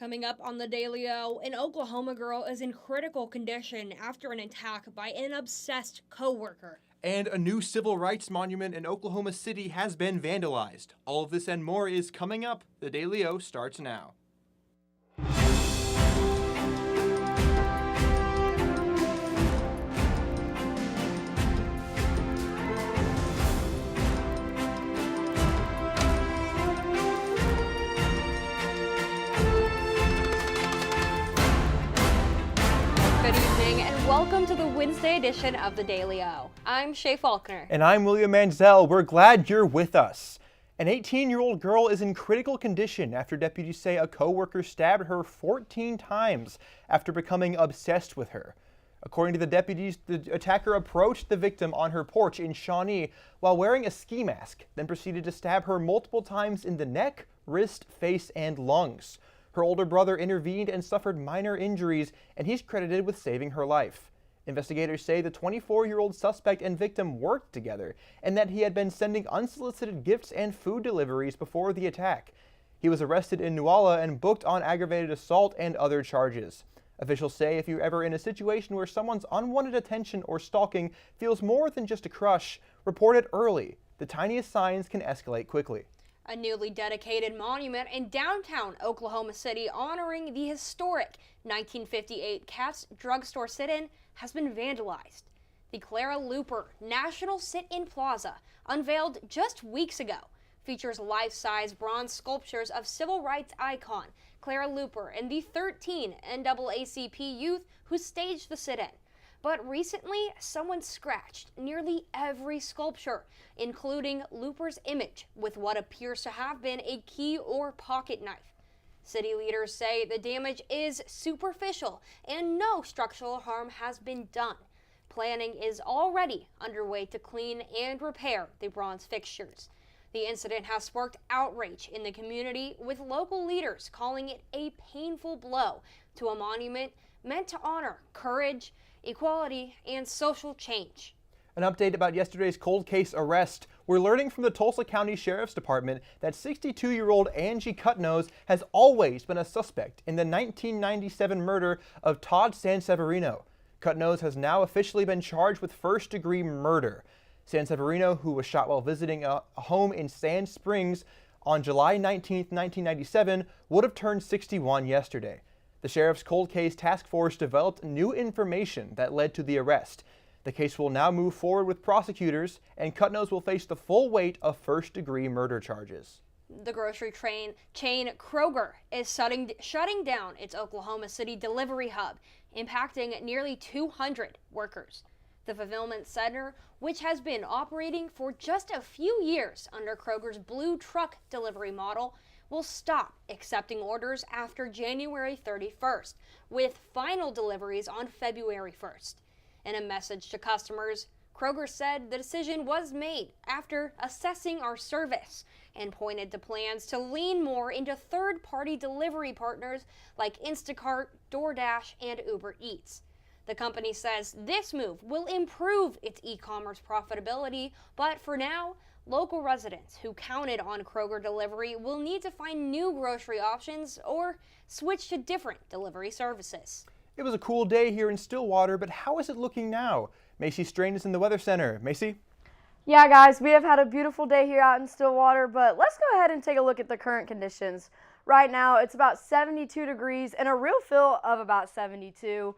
Coming up on the Daily O, an Oklahoma girl is in critical condition after an attack by an obsessed coworker. And a new civil rights monument in Oklahoma City has been vandalized. All of this and more is coming up. The Daily O starts now. Good evening and welcome to the Wednesday edition of the Daily O. I'm Shay Faulkner. And I'm William Manzel. We're glad you're with us. An 18-year-old girl is in critical condition after deputies say a coworker stabbed her 14 times after becoming obsessed with her. According to the deputies, the attacker approached the victim on her porch in Shawnee while wearing a ski mask, then proceeded to stab her multiple times in the neck, wrist, face, and lungs. Her older brother intervened and suffered minor injuries, and he's credited with saving her life. Investigators say the 24-year-old suspect and victim worked together and that he had been sending unsolicited gifts and food deliveries before the attack. He was arrested in Newalla and booked on aggravated assault and other charges. Officials say if you're ever in a situation where someone's unwanted attention or stalking feels more than just a crush, report it early. The tiniest signs can escalate quickly. A newly dedicated monument in downtown Oklahoma City honoring the historic 1958 Katz Drugstore sit-in has been vandalized. The Clara Luper National Sit-In Plaza, unveiled just weeks ago, features life-size bronze sculptures of civil rights icon Clara Luper and the 13 NAACP youth who staged the sit-in. But recently, someone scratched nearly every sculpture, including Luper's image with what appears to have been a key or pocket knife. City leaders say the damage is superficial and no structural harm has been done. Planning is already underway to clean and repair the bronze fixtures. The incident has sparked outrage in the community, with local leaders calling it a painful blow to a monument meant to honor courage, equality, and social change. An update about yesterday's cold case arrest. We're learning from the Tulsa County Sheriff's Department that 62-year-old Angie Cutnose has always been a suspect in the 1997 murder of Todd Sanseverino. Cutnose has now officially been charged with first-degree murder. Sanseverino, who was shot while visiting a home in Sand Springs on July 19, 1997, would have turned 61 yesterday. The Sheriff's Cold Case Task Force developed new information that led to the arrest. The case will now move forward with prosecutors, and Cutnose will face the full weight of first-degree murder charges. The grocery chain Kroger is shutting down its Oklahoma City delivery hub, impacting nearly 200 workers. The fulfillment center, which has been operating for just a few years under Kroger's Blue Truck delivery model, will stop accepting orders after January 31st, with final deliveries on February 1st. In a message to customers, Kroger said the decision was made after assessing our service and pointed to plans to lean more into third-party delivery partners like Instacart, DoorDash, and Uber Eats. The company says this move will improve its e-commerce profitability, but for now, local residents who counted on Kroger delivery will need to find new grocery options or switch to different delivery services. It was a cool day here in Stillwater, but how is it looking now? Macy Strain is in the Weather Center. Macy? Yeah, guys, we have had a beautiful day here out in Stillwater, but let's go ahead and take a look at the current conditions. Right now, it's about 72 degrees and a real feel of about 72.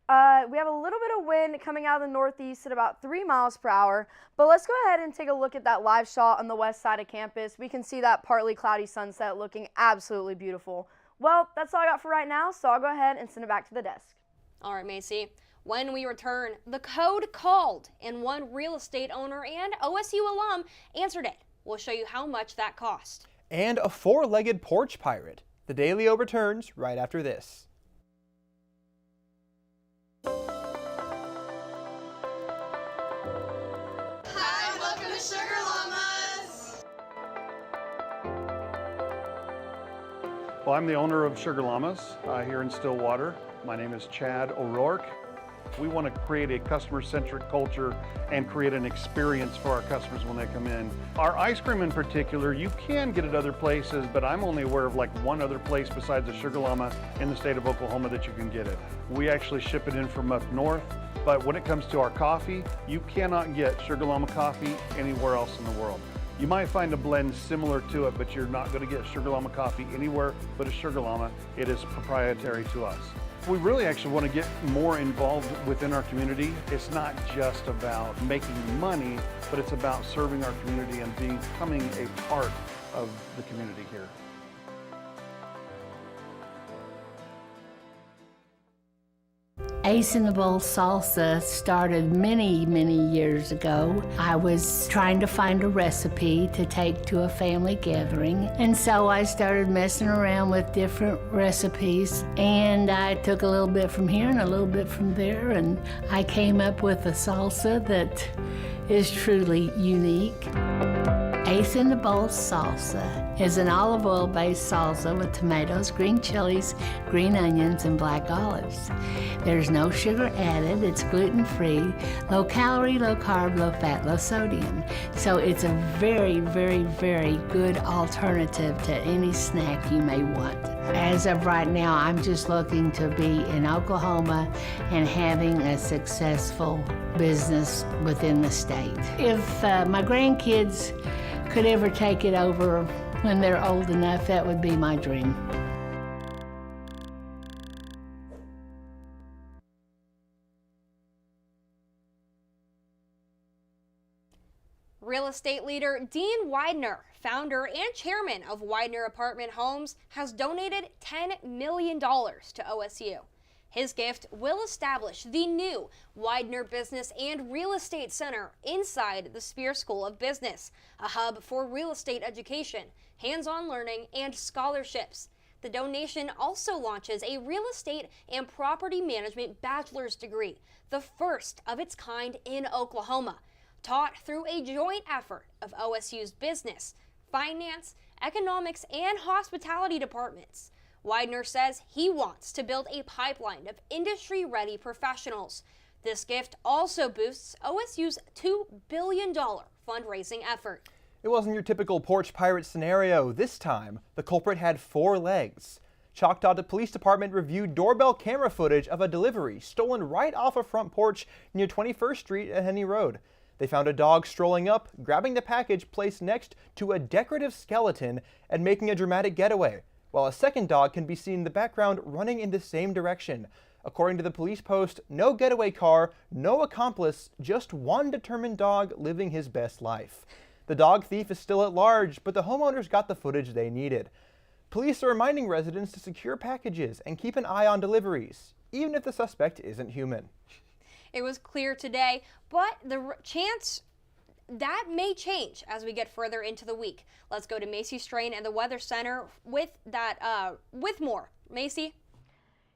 We have a little bit of wind coming out of the northeast at about 3 miles per hour, but let's go ahead and take a look at that live shot on the west side of campus. We can see that partly cloudy sunset looking absolutely beautiful. Well, that's all I got for right now, so I'll go ahead and send it back to the desk. All right, Macy. When we return, the code called, and one real estate owner and OSU alum answered it. We'll show you how much that cost. And a four-legged porch pirate. The Daily O returns right after this. Hi, welcome to Sugar Llamas. Well, I'm the owner of Sugar Llamas here in Stillwater. My name is Chad O'Rourke. We want to create a customer-centric culture and create an experience for our customers when they come in. Our ice cream in particular, you can get it other places, but I'm only aware of like one other place besides the Sugar Llama in the state of Oklahoma that you can get it. We actually ship it in from up north, but when it comes to our coffee, you cannot get Sugar Llama coffee anywhere else in the world. You might find a blend similar to it, but you're not going to get Sugar Llama coffee anywhere but a Sugar Llama. It is proprietary to us. We really actually want to get more involved within our community. It's not just about making money, but it's about serving our community and becoming a part of the community here. Ace in the Bowl salsa started many, many years ago. I was trying to find a recipe to take to a family gathering, and so I started messing around with different recipes, and I took a little bit from here and a little bit from there, and I came up with a salsa that is truly unique. Ace in the Bowl salsa is an olive oil based salsa with tomatoes, green chilies, green onions, and black olives. There's no sugar added, it's gluten free, low calorie, low carb, low fat, low sodium. So it's a very, very, very good alternative to any snack you may want. As of right now, I'm just looking to be in Oklahoma and having a successful business within the state. If my grandkids could ever take it over when they're old enough, that would be my dream. Real estate leader Dean Widener, founder and chairman of Widener Apartment Homes, has donated $10 million to OSU. His gift will establish the new Widener Business and Real Estate Center inside the Spear School of Business, a hub for real estate education, hands-on learning, and scholarships. The donation also launches a real estate and property management bachelor's degree, the first of its kind in Oklahoma, taught through a joint effort of OSU's business, finance, economics, and hospitality departments. Widener says he wants to build a pipeline of industry-ready professionals. This gift also boosts OSU's $2 billion fundraising effort. It wasn't your typical porch pirate scenario. This time, the culprit had 4 legs. Choctaw Police Department reviewed doorbell camera footage of a delivery stolen right off a front porch near 21st Street at Henny Road. They found a dog strolling up, grabbing the package placed next to a decorative skeleton and making a dramatic getaway, while a second dog can be seen in the background running in the same direction. According to the police post, no getaway car, no accomplice, just one determined dog living his best life. The dog thief is still at large, but the homeowners got the footage they needed. Police are reminding residents to secure packages and keep an eye on deliveries, even if the suspect isn't human. It was clear today, but the chance that may change as we get further into the week. Let's go to Macy Strain and the Weather Center with more. Macy?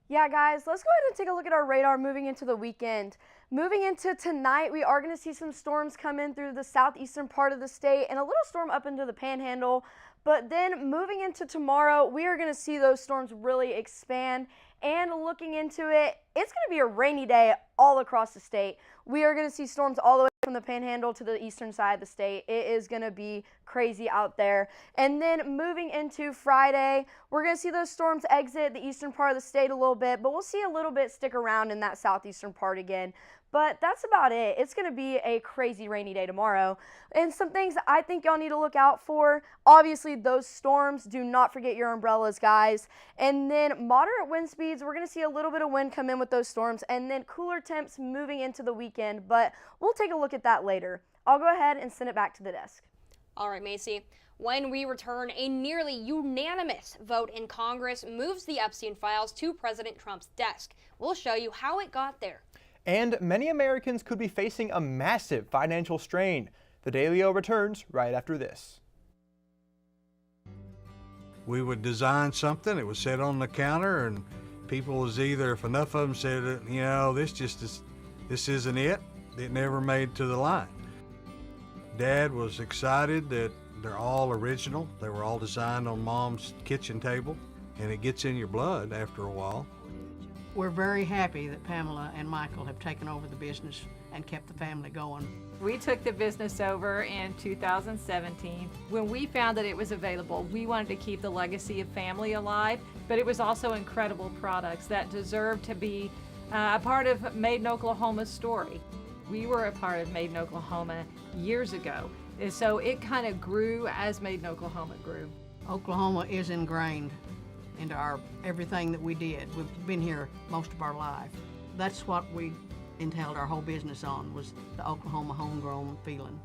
Yeah, guys, let's go ahead and take a look at our radar moving into the weekend. Moving into tonight, we are going to see some storms come in through the southeastern part of the state and a little storm up into the Panhandle. But then moving into tomorrow, we are going to see those storms really expand. And looking into it, it's going to be a rainy day all across the state. We are going to see storms all the way from the Panhandle to the eastern side of the state. It is going to be crazy out there. And then moving into Friday, we're going to see those storms exit the eastern part of the state a little bit, but we'll see a little bit stick around in that southeastern part again. But that's about it. It's going to be a crazy rainy day tomorrow. And some things I think y'all need to look out for. Obviously, those storms. Do not forget your umbrellas, guys. And then moderate wind speeds. We're going to see a little bit of wind come in with those storms. And then cooler temps moving into the weekend. But we'll take a look at that later. I'll go ahead and send it back to the desk. All right, Macy. When we return, a nearly unanimous vote in Congress moves the Epstein files to President Trump's desk. We'll show you how it got there. And many Americans could be facing a massive financial strain. The Daily-O returns right after this. We would design something, it was set on the counter, and people was either, if enough of them said, you know, this isn't it, it never made to the line. Dad was excited that they're all original. They were all designed on Mom's kitchen table, and it gets in your blood after a while. We're very happy that Pamela and Michael have taken over the business and kept the family going. We took the business over in 2017. When we found that it was available, we wanted to keep the legacy of family alive, but it was also incredible products that deserved to be a part of Made in Oklahoma's story. We were a part of Made in Oklahoma years ago, and so it kind of grew as Made in Oklahoma grew. Oklahoma is ingrained into everything that we did. We've been here most of our life. That's what we entailed our whole business on, was the Oklahoma homegrown feeling.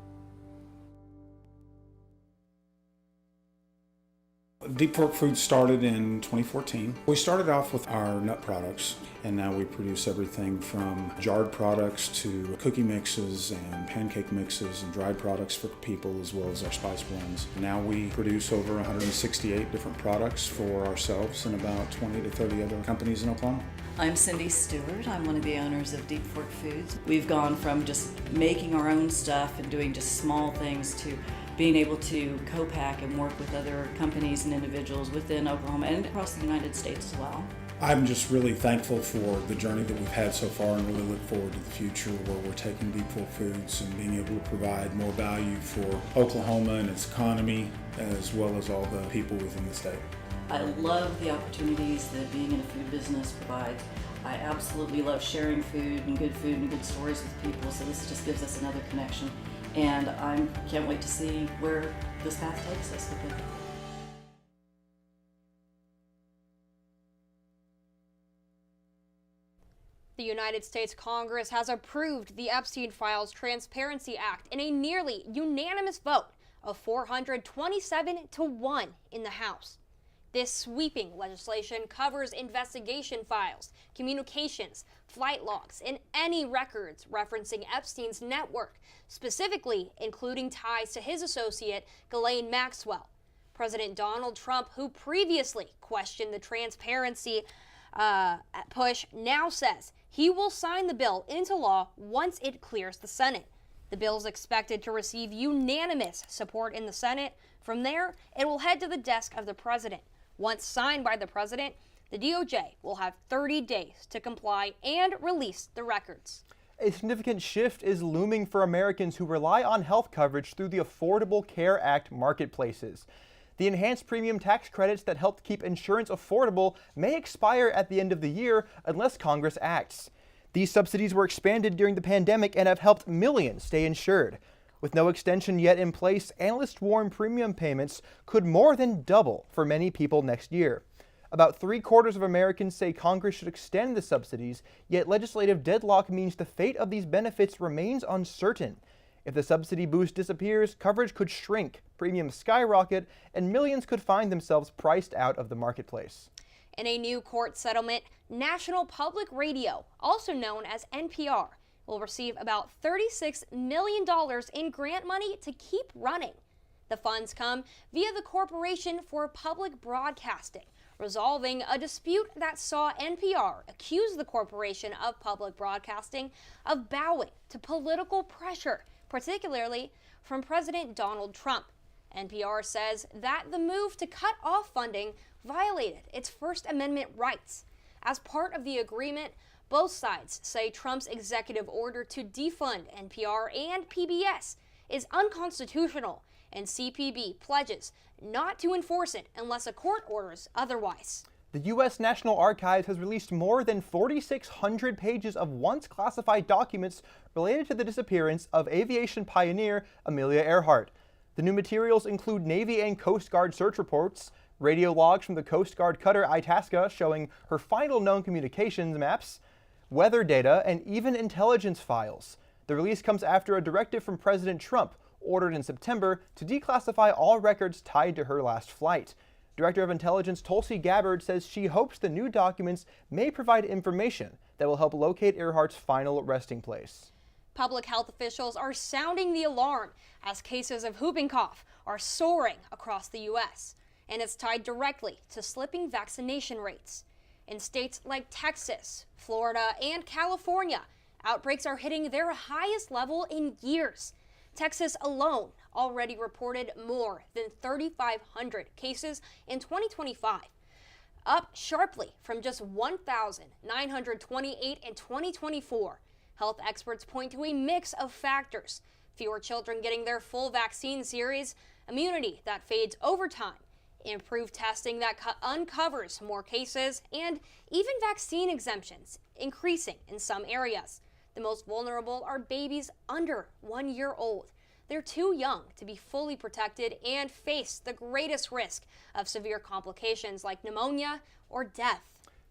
Deep Fork Foods started in 2014. We started off with our nut products, and now we produce everything from jarred products to cookie mixes and pancake mixes and dried products for people, as well as our spice blends. Now we produce over 168 different products for ourselves and about 20 to 30 other companies in Oklahoma. I'm Cindy Stewart. I'm one of the owners of Deep Fork Foods. We've gone from just making our own stuff and doing just small things to being able to co-pack and work with other companies and individuals within Oklahoma and across the United States as well. I'm just really thankful for the journey that we've had so far and really look forward to the future where we're taking Deep Fork Foods and being able to provide more value for Oklahoma and its economy, as well as all the people within the state. I love the opportunities that being in a food business provides. I absolutely love sharing food and good stories with people, so this just gives us another connection. And I can't wait to see where this path takes us with it. The United States Congress has approved the Epstein Files Transparency Act in a nearly unanimous vote of 427 to 1 in the House. This sweeping legislation covers investigation files, communications, flight logs, and any records referencing Epstein's network, specifically including ties to his associate, Ghislaine Maxwell. President Donald Trump, who previously questioned the transparency push, now says he will sign the bill into law once it clears the Senate. The bill is expected to receive unanimous support in the Senate. From there, it will head to the desk of the president. Once signed by the president, the DOJ will have 30 days to comply and release the records. A significant shift is looming for Americans who rely on health coverage through the Affordable Care Act marketplaces. The enhanced premium tax credits that helped keep insurance affordable may expire at the end of the year unless Congress acts. These subsidies were expanded during the pandemic and have helped millions stay insured. With no extension yet in place, analysts warn premium payments could more than double for many people next year. About 3/4 of Americans say Congress should extend the subsidies, yet legislative deadlock means the fate of these benefits remains uncertain. If the subsidy boost disappears, coverage could shrink, premiums skyrocket, and millions could find themselves priced out of the marketplace. In a new court settlement, National Public Radio, also known as NPR, will receive about $36 million in grant money to keep running. The funds come via the Corporation for Public Broadcasting, resolving a dispute that saw NPR accuse the Corporation of Public Broadcasting of bowing to political pressure, particularly from President Donald Trump. NPR says that the move to cut off funding violated its First Amendment rights. As part of the agreement, both sides say Trump's executive order to defund NPR and PBS is unconstitutional, and CPB pledges not to enforce it unless a court orders otherwise. The U.S. National Archives has released more than 4,600 pages of once classified documents related to the disappearance of aviation pioneer Amelia Earhart. The new materials include Navy and Coast Guard search reports, radio logs from the Coast Guard cutter Itasca showing her final known communications maps, weather data, and even intelligence files. The release comes after a directive from President Trump, ordered in September, to declassify all records tied to her last flight. Director of Intelligence Tulsi Gabbard says she hopes the new documents may provide information that will help locate Earhart's final resting place. Public health officials are sounding the alarm as cases of whooping cough are soaring across the U.S., and it's tied directly to slipping vaccination rates. In states like Texas, Florida, and California, outbreaks are hitting their highest level in years. Texas alone already reported more than 3,500 cases in 2025. up sharply from just 1,928 in 2024. Health experts point to a mix of factors: fewer children getting their full vaccine series, immunity that fades over time, improved testing that uncovers more cases, and even vaccine exemptions increasing in some areas. The most vulnerable are babies under 1 year old. They're too young to be fully protected and face the greatest risk of severe complications like pneumonia or death.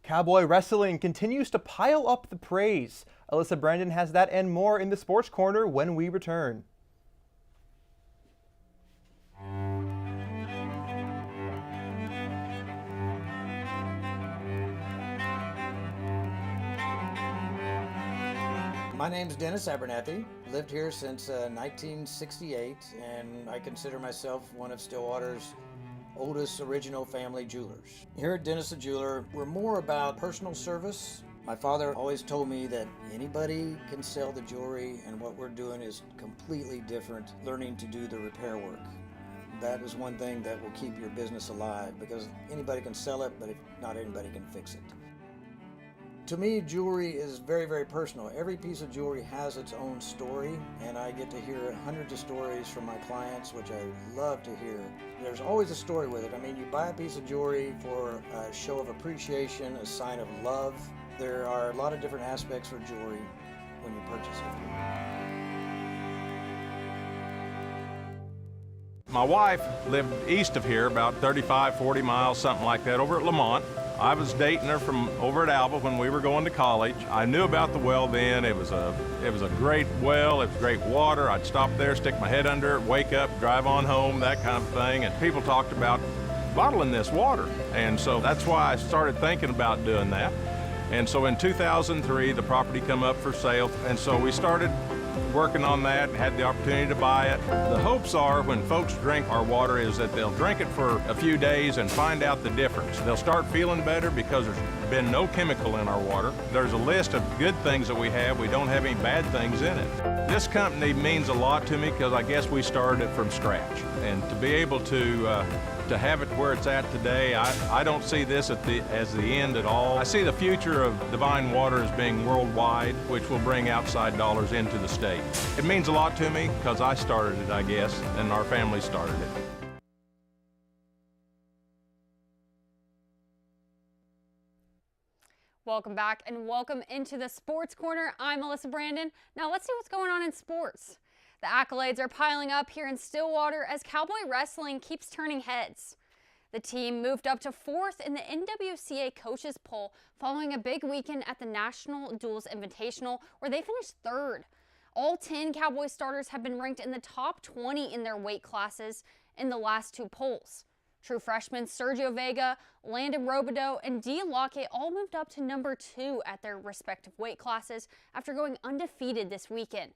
Cowboy wrestling continues to pile up the praise. Alyssa Brandon has that and more in the Sports Corner when we return. My name's Dennis Abernathy. Lived here since 1968, and I consider myself one of Stillwater's oldest original family jewelers. Here at Dennis the Jeweler, we're more about personal service. My father always told me that anybody can sell the jewelry, and what we're doing is completely different, learning to do the repair work. That is one thing that will keep your business alive, because anybody can sell it, but not anybody can fix it. To me, jewelry is very, very personal. Every piece of jewelry has its own story, and I get to hear hundreds of stories from my clients, which I love to hear. There's always a story with it. I mean, you buy a piece of jewelry for a show of appreciation, a sign of love. There are a lot of different aspects for jewelry when you purchase it. My wife lived east of here, about 35, 40 miles, something like that, over at Lamont. I was dating her from over at Alba when we were going to college. I knew about the well then. It was a great well. It was great water. I'd stop there, stick my head under it, wake up, drive on home, that kind of thing. And people talked about bottling this water. And so that's why I started thinking about doing that. And so in 2003, the property come up for sale. And so we started working on that, had the opportunity to buy it. The hopes are when folks drink our water is that they'll drink it for a few days and find out the difference. They'll start feeling better because there's been no chemical in our water. There's a list of good things that we have. We don't have any bad things in it. This company means a lot to me because I guess we started it from scratch. And to be able to have it where it's at today, I don't see this as the end at all. I see the future of Divine Water as being worldwide, which will bring outside dollars into the state. It means a lot to me because I started it, I guess, and our family started it. Welcome back and welcome into the Sports Corner. I'm Alyssa Brandon. Now let's see what's going on in sports. The accolades are piling up here in Stillwater as Cowboy wrestling keeps turning heads. The team moved up to 4th in the NWCA coaches poll following a big weekend at the National Duels Invitational where they finished 3rd. All 10 Cowboy starters have been ranked in the top 20 in their weight classes in the last 2 polls. True freshmen Sergio Vega, Landon Robideau, and Dee Lockett all moved up to number 2 at their respective weight classes after going undefeated this weekend.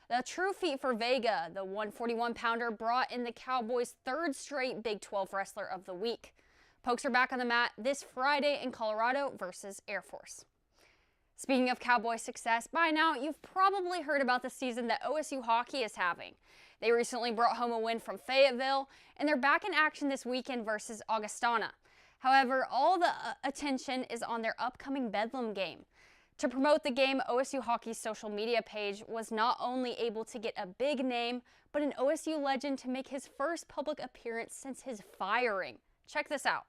The true feat for Vega, the 141-pounder, brought in the Cowboys' 3rd straight Big 12 Wrestler of the Week. Pokes are back on the mat this Friday in Colorado versus Air Force. Speaking of Cowboy success, by now you've probably heard about the season that OSU hockey is having. They recently brought home a win from Fayetteville, and they're back in action this weekend versus Augustana. However, all the attention is on their upcoming Bedlam game. To promote the game, OSU Hockey's social media page was not only able to get a big name, but an OSU legend to make his first public appearance since his firing. Check this out.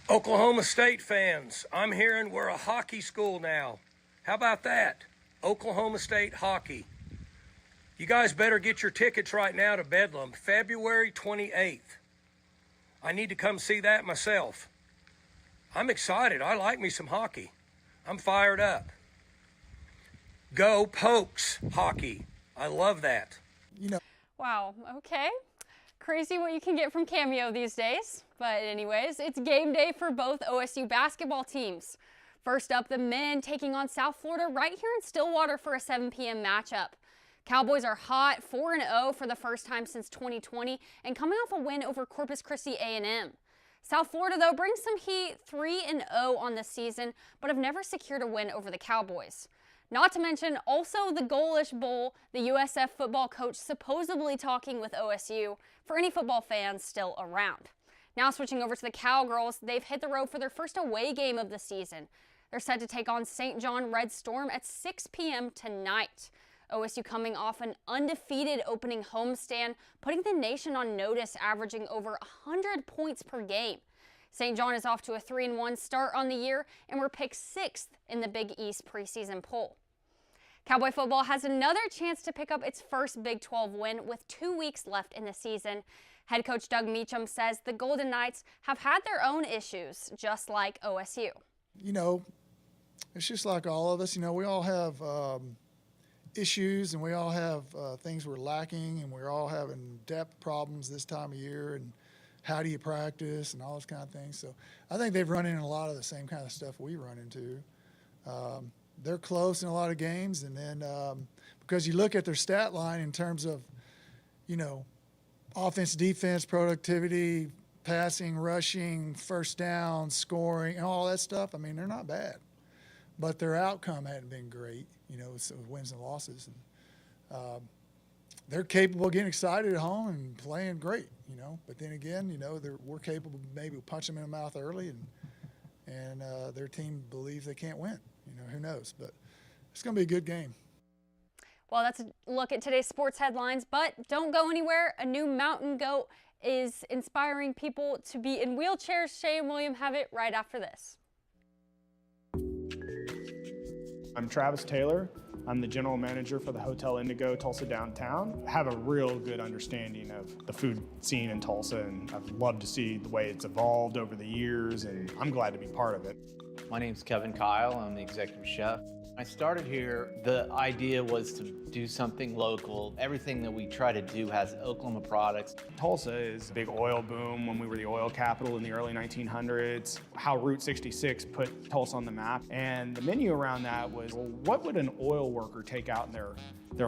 Oklahoma State fans, I'm hearing we're a hockey school now. How about that? Oklahoma State hockey. You guys better get your tickets right now to Bedlam, February 28th. I need to come see that myself. I'm excited. I like me some hockey. I'm fired up. Go Pokes hockey. I love that. Wow, okay. Crazy what you can get from Cameo these days. But anyways, it's game day for both OSU basketball teams. First up, the men taking on South Florida right here in Stillwater for a 7 p.m. matchup. Cowboys are hot, 4-0 for the first time since 2020 and coming off a win over Corpus Christi A&M. South Florida, though, brings some heat, 3-0 on the season, but have never secured a win over the Cowboys. Not to mention also the Goalish Bowl, the USF football coach supposedly talking with OSU for any football fans still around. Now switching over to the Cowgirls, they've hit the road for their first away game of the season. They're set to take on St. John Red Storm at 6 p.m. tonight. OSU coming off an undefeated opening homestand, putting the nation on notice, averaging over 100 points per game. St. John is off to a 3-1 start on the year and were picked 6th in the Big East preseason poll. Cowboy football has another chance to pick up its first Big 12 win with 2 weeks left in the season. Head coach Doug Meacham says the Golden Knights have had their own issues, just like OSU. You know, it's just like all of us. You know, we all have issues, and we all have things we're lacking, and we're all having depth problems this time of year, and how do you practice and all those kind of things. So I think they've run into a lot of the same kind of stuff we run into. They're close in a lot of games, and then because you look at their stat line in terms of, you know, offense, defense, productivity, passing, rushing, first down, scoring, and all that stuff, I mean, they're not bad. But their outcome hadn't been great, you know, so wins and losses. And they're capable of getting excited at home and playing great, you know. But then again, you know, we're capable of maybe punch them in the mouth early, and their team believes they can't win. You know, who knows? But it's going to be a good game. Well, that's a look at today's sports headlines, but don't go anywhere. A new mountain goat is inspiring people to be in wheelchairs. Shay and William have it right after this. I'm Travis Taylor. I'm the general manager for the Hotel Indigo Tulsa Downtown. I have a real good understanding of the food scene in Tulsa, and I've loved to see the way it's evolved over the years, and I'm glad to be part of it. My name's Kevin Kyle. I'm the executive chef. I started here, the idea was to do something local. Everything that we try to do has Oklahoma products. Tulsa is a big oil boom when we were the oil capital in the early 1900s. How Route 66 put Tulsa on the map. And the menu around that was, well, what would an oil worker take out in their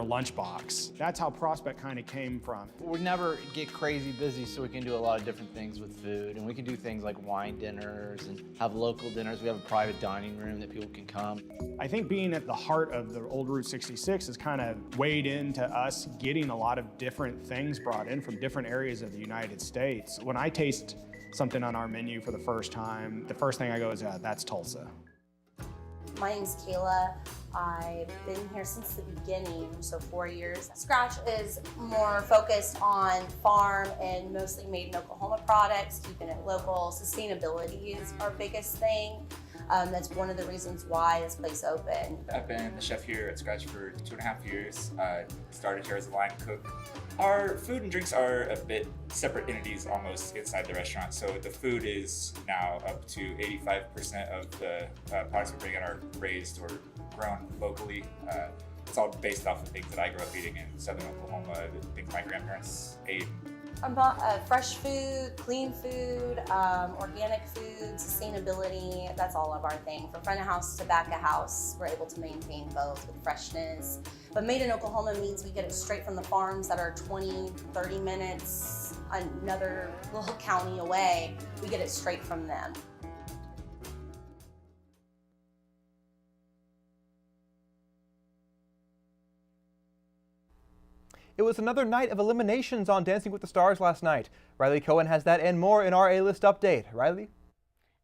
lunchbox? That's how Prospect kind of came from. We never get crazy busy, so we can do a lot of different things with food. And we can do things like wine dinners and have local dinners. We have a private dining room that people can come. I think being at the heart of the old Route 66 has kind of weighed into us getting a lot of different things brought in from different areas of the United States. When I taste something on our menu for the first time, the first thing I go is, that's Tulsa. My name's Kayla. I've been here since the beginning, so 4 years. Scratch is more focused on farm and mostly made in Oklahoma products, keeping it local. Sustainability is our biggest thing. That's one of the reasons why this place opened. I've been the chef here at Scratch for 2.5 years. Started here as a line cook. Our food and drinks are a bit separate entities almost inside the restaurant. So the food is now up to 85% of the products we bring in are raised or grown locally. It's all based off of things that I grew up eating in southern Oklahoma, things my grandparents ate. Fresh food, clean food, organic food, sustainability, that's all of our thing. From front of house to back of house, we're able to maintain both with freshness. But made in Oklahoma means we get it straight from the farms that are 20, 30 minutes, another little county away. We get it straight from them. It was another night of eliminations on Dancing with the Stars last night. Riley Cohen has that and more in our A-List update. Riley?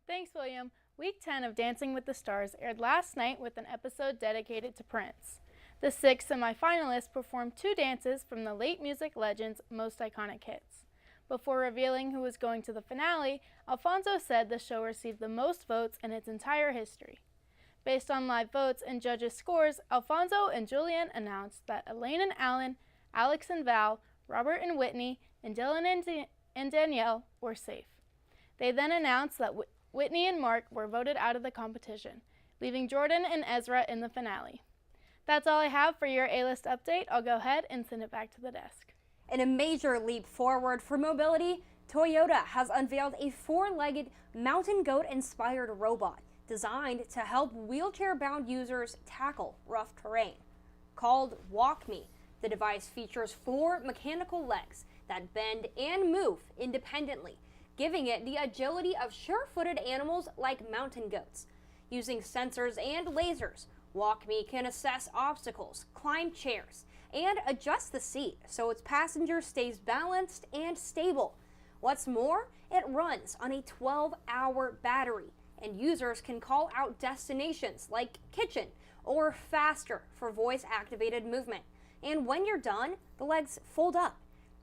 Thanks, William. Week 10 of Dancing with the Stars aired last night with an episode dedicated to Prince. The 6 semi-finalists performed 2 dances from the late music legend's most iconic hits. Before revealing who was going to the finale, Alfonso said the show received the most votes in its entire history. Based on live votes and judges' scores, Alfonso and Julian announced that Elaine and Alan, Alex and Val, Robert and Whitney, and Dylan and Danielle were safe. They then announced that Whitney and Mark were voted out of the competition, leaving Jordan and Ezra in the finale. That's all I have for your A-List update. I'll go ahead and send it back to the desk. In a major leap forward for mobility, Toyota has unveiled a 4-legged mountain goat-inspired robot designed to help wheelchair-bound users tackle rough terrain. Called WalkMe, the device features 4 mechanical legs that bend and move independently, giving it the agility of sure-footed animals like mountain goats. Using sensors and lasers, WalkMe can assess obstacles, climb chairs, and adjust the seat so its passenger stays balanced and stable. What's more, it runs on a 12-hour battery, and users can call out destinations like kitchen or faster for voice-activated movement. And when you're done, the legs fold up.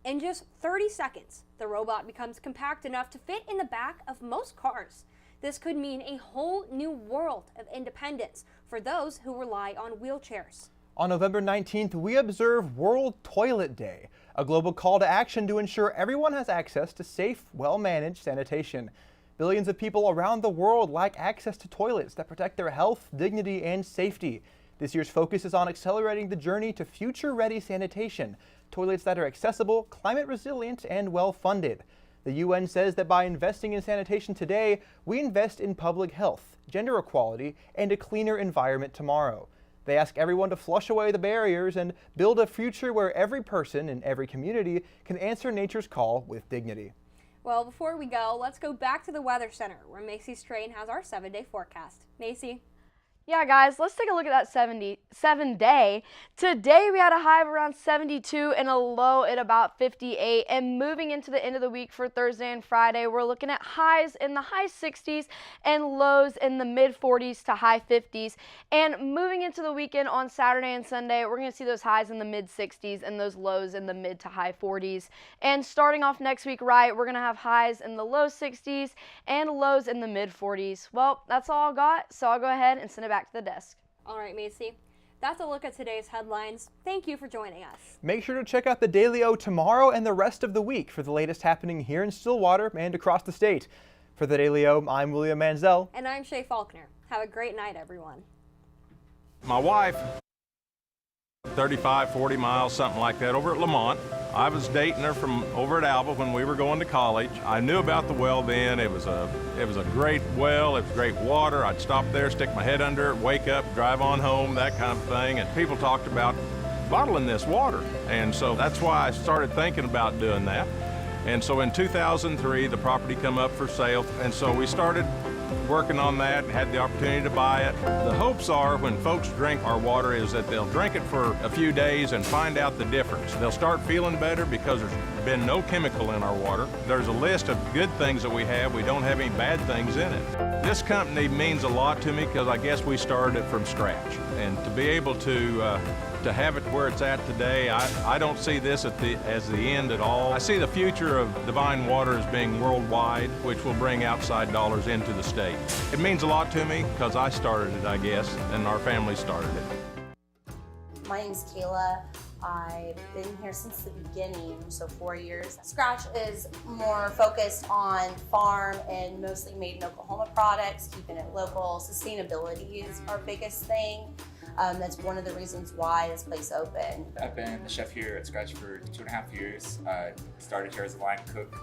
In just 30 seconds, the robot becomes compact enough to fit in the back of most cars. This could mean a whole new world of independence for those who rely on wheelchairs. On November 19th, we observe World Toilet Day, a global call to action to ensure everyone has access to safe, well-managed sanitation. Billions of people around the world lack access to toilets that protect their health, dignity, and safety. This year's focus is on accelerating the journey to future-ready sanitation, toilets that are accessible, climate-resilient, and well-funded. The UN says that by investing in sanitation today, we invest in public health, gender equality, and a cleaner environment tomorrow. They ask everyone to flush away the barriers and build a future where every person in every community can answer nature's call with dignity. Well, before we go, let's go back to the Weather Center where Macy Strain has our 7-day forecast. Macy? Yeah, guys, let's take a look at that 7-day. Today we had a high of around 72 and a low at about 58. And moving into the end of the week for Thursday and Friday, we're looking at highs in the high 60s and lows in the mid 40s to high 50s. And moving into the weekend on Saturday and Sunday, we're going to see those highs in the mid 60s and those lows in the mid to high 40s. And starting off next week, right, we're going to have highs in the low 60s and lows in the mid 40s. Well, that's all I got, so I'll go ahead and send it back to the desk. All right, Macy. That's a look at today's headlines. Thank you for joining us. Make sure to check out the Daily O tomorrow and the rest of the week for the latest happening here in Stillwater and across the state. For the Daily O, I'm William Manzel. And I'm Shay Faulkner. Have a great night, everyone. My wife, 35, 40 miles, something like that, over at Lamont. I was dating her from over at Alba when we were going to college. I knew about the well then. It was a great well. It was great water. I'd stop there, stick my head under it, wake up, drive on home, that kind of thing. And people talked about bottling this water. And so that's why I started thinking about doing that. And so in 2003, the property come up for sale. And so we started working on that, had the opportunity to buy it. The hopes are when folks drink our water is that they'll drink it for a few days and find out the difference. They'll start feeling better because there's been no chemical in our water. There's a list of good things that we have. We don't have any bad things in it. This company means a lot to me because I guess we started it from scratch. And to be able to have it where it's at today, I don't see this as the end at all. I see the future of Divine Water as being worldwide, which will bring outside dollars into the state. It means a lot to me because I started it, I guess, and our family started it. My name's Kayla. I've been here since the beginning, so 4 years. Scratch is more focused on farm and mostly made in Oklahoma products, keeping it local. Sustainability is our biggest thing. That's one of the reasons why this place opened. I've been the chef here at Scratch for 2.5 years. Started here as a line cook.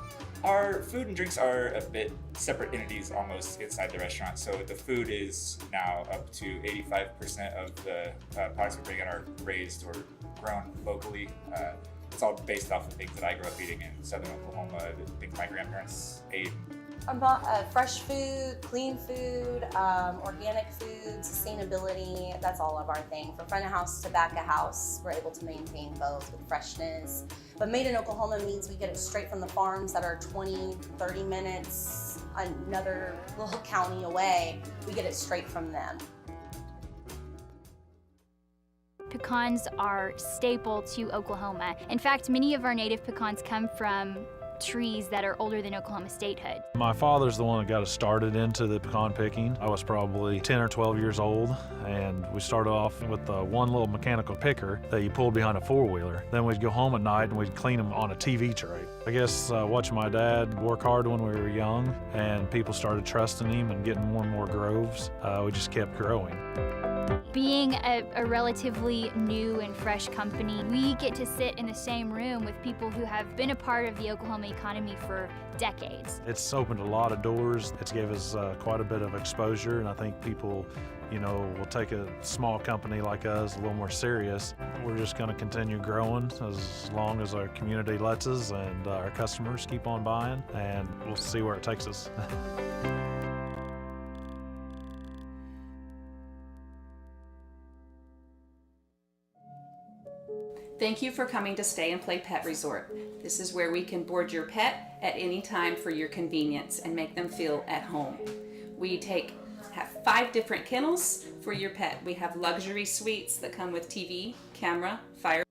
Our food and drinks are a bit separate entities almost inside the restaurant. So the food is now up to 85% of the products we bring in are raised or grown locally. It's all based off of things that I grew up eating in southern Oklahoma, the things my grandparents ate. Fresh food, clean food, organic food, sustainability, that's all of our thing. From front of house to back of house, we're able to maintain both with freshness. But made in Oklahoma means we get it straight from the farms that are 20, 30 minutes, another little county away. We get it straight from them. Pecans are staple to Oklahoma. In fact, many of our native pecans come from trees that are older than Oklahoma statehood. My father's the one that got us started into the pecan picking. I was probably 10 or 12 years old, and we started off with one little mechanical picker that you pulled behind a four-wheeler. Then we'd go home at night and we'd clean them on a TV tray. I guess watching my dad work hard when we were young and people started trusting him and getting more and more groves, we just kept growing. Being a relatively new and fresh company, we get to sit in the same room with people who have been a part of the Oklahoma economy for decades. It's opened a lot of doors. It's gave us quite a bit of exposure, and I think people, will take a small company like us a little more serious. We're just going to continue growing as long as our community lets us and our customers keep on buying, and we'll see where it takes us. Thank you for coming to Stay and Play Pet Resort. This is where we can board your pet at any time for your convenience and make them feel at home. We have 5 different kennels for your pet. We have luxury suites that come with TV, camera, fire